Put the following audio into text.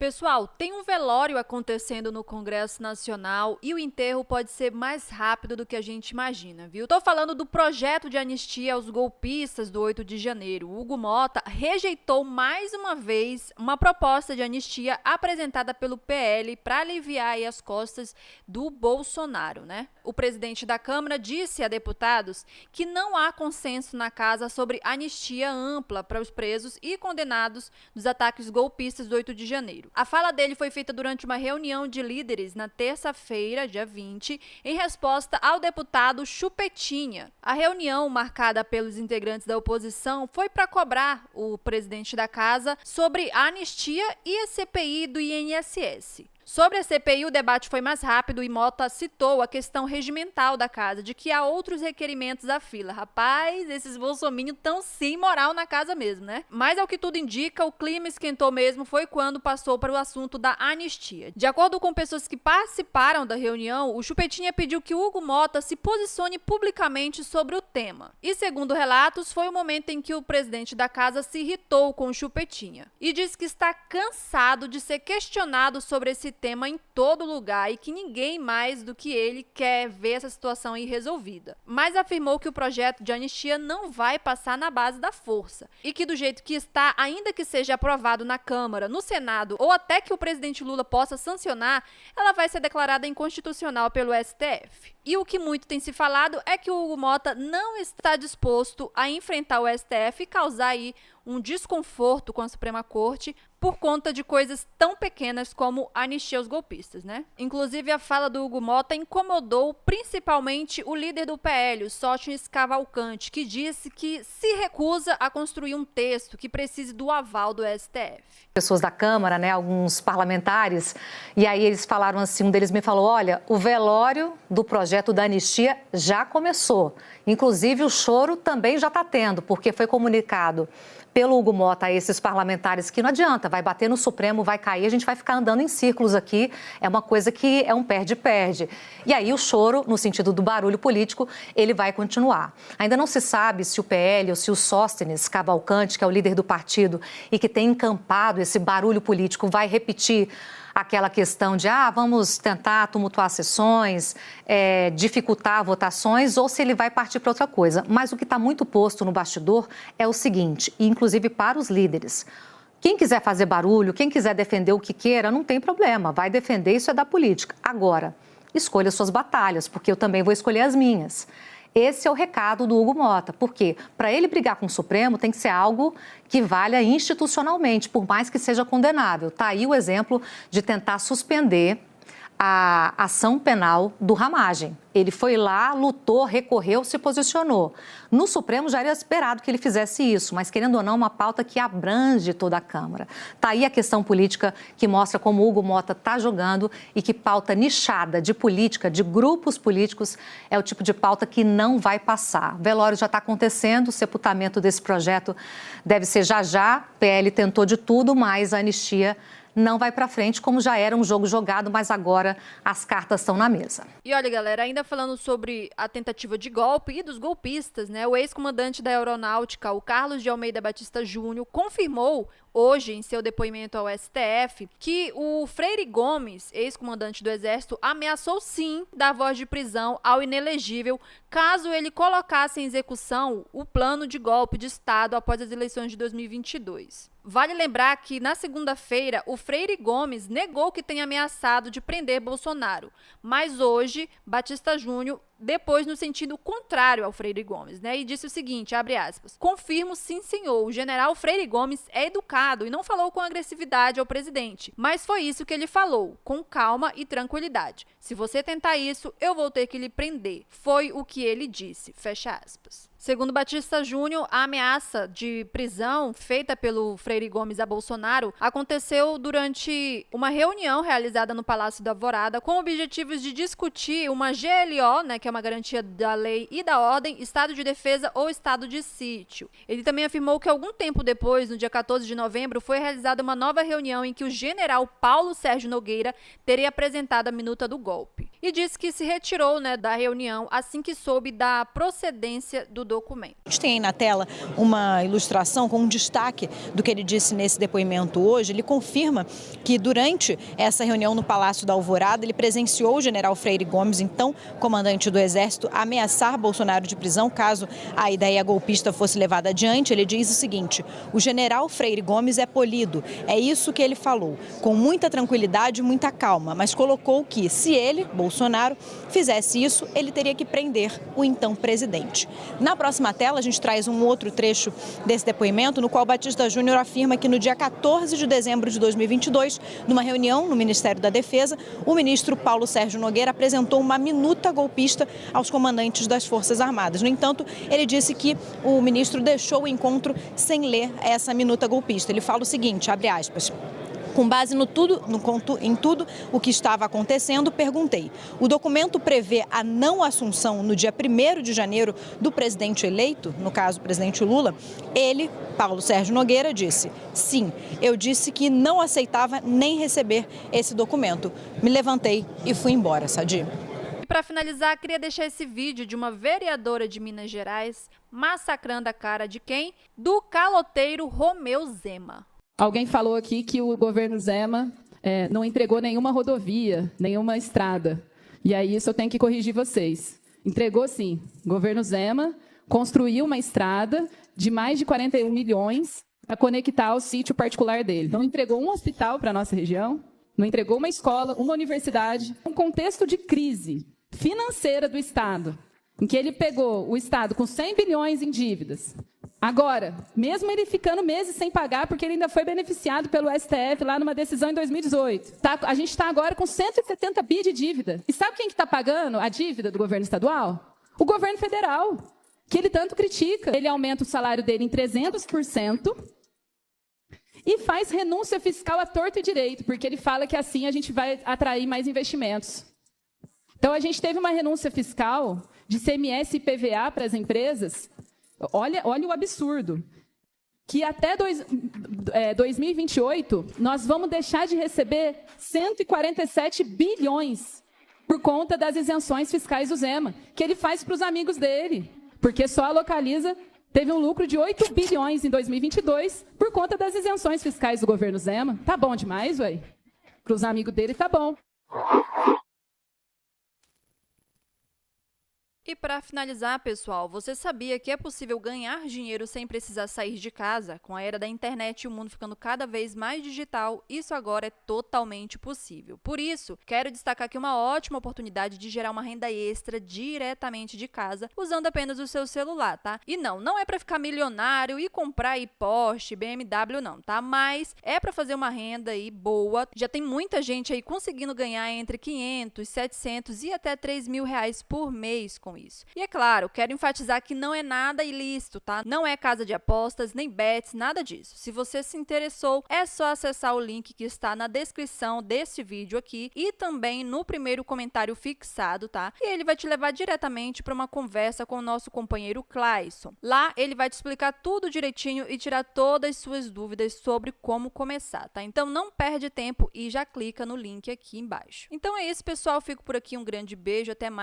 Pessoal, tem um velório acontecendo no Congresso Nacional e o enterro pode ser mais rápido do que a gente imagina, viu? Tô falando do projeto de anistia aos golpistas do 8 de janeiro. O Hugo Mota rejeitou mais uma vez uma proposta de anistia apresentada pelo PL para aliviar aí as costas do Bolsonaro, né? O presidente da Câmara disse a deputados que não há consenso na casa sobre anistia ampla para os presos e condenados dos ataques golpistas do 8 de janeiro. A fala dele foi feita durante uma reunião de líderes na terça-feira, dia 20, em resposta ao deputado Chupetinha. A reunião, marcada pelos integrantes da oposição, foi para cobrar o presidente da casa sobre a anistia e a CPI do INSS. Sobre a CPI, o debate foi mais rápido e Mota citou a questão regimental da casa, de que há outros requerimentos à fila. Rapaz, esses bolsominions estão sem moral na casa mesmo, né? Mas, ao que tudo indica, o clima esquentou mesmo foi quando passou para o assunto da anistia. De acordo com pessoas que participaram da reunião, o Chupetinha pediu que Hugo Mota se posicione publicamente sobre o tema. E, segundo relatos, foi o momento em que o presidente da casa se irritou com o Chupetinha e disse que está cansado de ser questionado sobre esse tema em todo lugar e que ninguém mais do que ele quer ver essa situação aí resolvida. Mas afirmou que o projeto de anistia não vai passar na base da força e que do jeito que está, ainda que seja aprovado na Câmara, no Senado ou até que o presidente Lula possa sancionar, ela vai ser declarada inconstitucional pelo STF. E o que muito tem se falado é que o Hugo Mota não está disposto a enfrentar o STF e causar aí um desconforto com a Suprema Corte por conta de coisas tão pequenas como anistia aos golpistas, né? Inclusive, a fala do Hugo Mota incomodou principalmente o líder do PL, o Sócrates Cavalcante, que disse que se recusa a construir um texto que precise do aval do STF. Pessoas da Câmara, né, alguns parlamentares, e aí eles falaram assim, um deles me falou, olha, o velório do projeto da anistia já começou. Inclusive, o choro também já está tendo, porque foi comunicado pelo Hugo Mota a esses parlamentares que não adianta, vai bater no Supremo, vai cair, a gente vai ficar andando em círculos aqui, é uma coisa que é um perde-perde. E aí o choro, no sentido do barulho político, ele vai continuar. Ainda não se sabe se o PL ou se o Sóstenes Cavalcante, que é o líder do partido e que tem encampado esse barulho político, vai repetir aquela questão de, vamos tentar tumultuar sessões, dificultar votações, ou se ele vai partir para outra coisa. Mas o que está muito posto no bastidor é o seguinte, e inclusive para os líderes. Quem quiser fazer barulho, quem quiser defender o que queira, não tem problema, vai defender, isso é da política. Agora, escolha suas batalhas, porque eu também vou escolher as minhas. Esse é o recado do Hugo Mota, porque para ele brigar com o Supremo tem que ser algo que valha institucionalmente, por mais que seja condenável. Está aí o exemplo de tentar suspender a ação penal do Ramagem. Ele foi lá, lutou, recorreu, se posicionou. No Supremo já era esperado que ele fizesse isso, mas querendo ou não, uma pauta que abrange toda a Câmara. Está aí a questão política que mostra como o Hugo Mota está jogando e que pauta nichada de política, de grupos políticos, é o tipo de pauta que não vai passar. O velório já está acontecendo, o sepultamento desse projeto deve ser já já. O PL tentou de tudo, mas a anistia não vai para frente, como já era um jogo jogado, mas agora as cartas estão na mesa. E olha, galera, ainda falando sobre a tentativa de golpe e dos golpistas, né? O ex-comandante da Aeronáutica, o Carlos de Almeida Batista Júnior, confirmou hoje, em seu depoimento ao STF, que o Freire Gomes, ex-comandante do Exército, ameaçou sim dar voz de prisão ao inelegível caso ele colocasse em execução o plano de golpe de Estado após as eleições de 2022. Vale lembrar que, na segunda-feira, o Freire Gomes negou que tenha ameaçado de prender Bolsonaro, mas hoje, Batista Júnior depois no sentido contrário ao Freire Gomes, né? E disse o seguinte, abre aspas, confirmo sim, senhor, o general Freire Gomes é educado e não falou com agressividade ao presidente, mas foi isso que ele falou, com calma e tranquilidade. Se você tentar isso, eu vou ter que lhe prender. Foi o que ele disse, fecha aspas. Segundo Batista Júnior, a ameaça de prisão feita pelo Freire Gomes a Bolsonaro aconteceu durante uma reunião realizada no Palácio da Alvorada com objetivos de discutir uma GLO, né, que é uma garantia da lei e da ordem, estado de defesa ou estado de sítio. Ele também afirmou que algum tempo depois, no dia 14 de novembro, foi realizada uma nova reunião em que o general Paulo Sérgio Nogueira teria apresentado a minuta do golpe. e disse que se retirou, da reunião assim que soube da procedência do documento. A gente tem aí na tela uma ilustração com um destaque do que ele disse nesse depoimento hoje. Ele confirma que durante essa reunião no Palácio da Alvorada, ele presenciou o general Freire Gomes, então comandante do Exército, ameaçar Bolsonaro de prisão caso a ideia golpista fosse levada adiante. Ele diz o seguinte: o general Freire Gomes é polido, é isso que ele falou, com muita tranquilidade e muita calma, mas colocou que se ele, Bolsonaro, fizesse isso, ele teria que prender o então presidente. Na próxima tela, a gente traz um outro trecho desse depoimento, no qual Batista Júnior afirma que no dia 14 de dezembro de 2022, numa reunião no Ministério da Defesa, o ministro Paulo Sérgio Nogueira apresentou uma minuta golpista aos comandantes das Forças Armadas. No entanto, ele disse que o ministro deixou o encontro sem ler essa minuta golpista. Ele fala o seguinte, abre aspas: com base em tudo o que estava acontecendo, perguntei: o documento prevê a não assunção no dia 1º de janeiro do presidente eleito, no caso o presidente Lula? Ele, Paulo Sérgio Nogueira, disse: sim, eu disse que não aceitava nem receber esse documento. Me levantei e fui embora, Sadi. E para finalizar, queria deixar esse vídeo de uma vereadora de Minas Gerais massacrando a cara de quem? Do caloteiro Romeu Zema. Alguém falou aqui que o governo Zema não entregou nenhuma rodovia, nenhuma estrada. E aí isso eu tenho que corrigir vocês. Entregou sim. O governo Zema construiu uma estrada de mais de 41 milhões para conectar ao sítio particular dele. Não entregou um hospital para a nossa região, não entregou uma escola, uma universidade. Um contexto de crise financeira do Estado, em que ele pegou o Estado com 100 bilhões em dívidas. Agora, mesmo ele ficando meses sem pagar, porque ele ainda foi beneficiado pelo STF lá numa decisão em 2018. A gente está agora com 170 bi de dívida. E sabe quem que está pagando a dívida do governo estadual? O governo federal, que ele tanto critica. Ele aumenta o salário dele em 300% e faz renúncia fiscal à torto e direito, porque ele fala que assim a gente vai atrair mais investimentos. Então, a gente teve uma renúncia fiscal de CMS e PVA para as empresas. Olha o absurdo, que até 2028 nós vamos deixar de receber 147 bilhões por conta das isenções fiscais do Zema, que ele faz para os amigos dele, porque só a Localiza teve um lucro de 8 bilhões em 2022 por conta das isenções fiscais do governo Zema. Tá bom demais, ué? Para os amigos dele tá bom. E para finalizar, pessoal, você sabia que é possível ganhar dinheiro sem precisar sair de casa? Com a era da internet e o mundo ficando cada vez mais digital, isso agora é totalmente possível. Por isso, quero destacar aqui uma ótima oportunidade de gerar uma renda extra diretamente de casa, usando apenas o seu celular, tá? E não é para ficar milionário e comprar aí Porsche, BMW não, tá? Mas é para fazer uma renda aí boa. Já tem muita gente aí conseguindo ganhar entre 500, 700 e até 3 mil reais por mês com isso. E é claro, quero enfatizar que não é nada ilícito, tá? Não é casa de apostas, nem bets, nada disso. Se você se interessou, é só acessar o link que está na descrição desse vídeo aqui e também no primeiro comentário fixado, tá? E ele vai te levar diretamente para uma conversa com o nosso companheiro Clayson. Lá ele vai te explicar tudo direitinho e tirar todas as suas dúvidas sobre como começar, tá? Então não perde tempo e já clica no link aqui embaixo. Então é isso, pessoal. Fico por aqui. Um grande beijo. Até mais.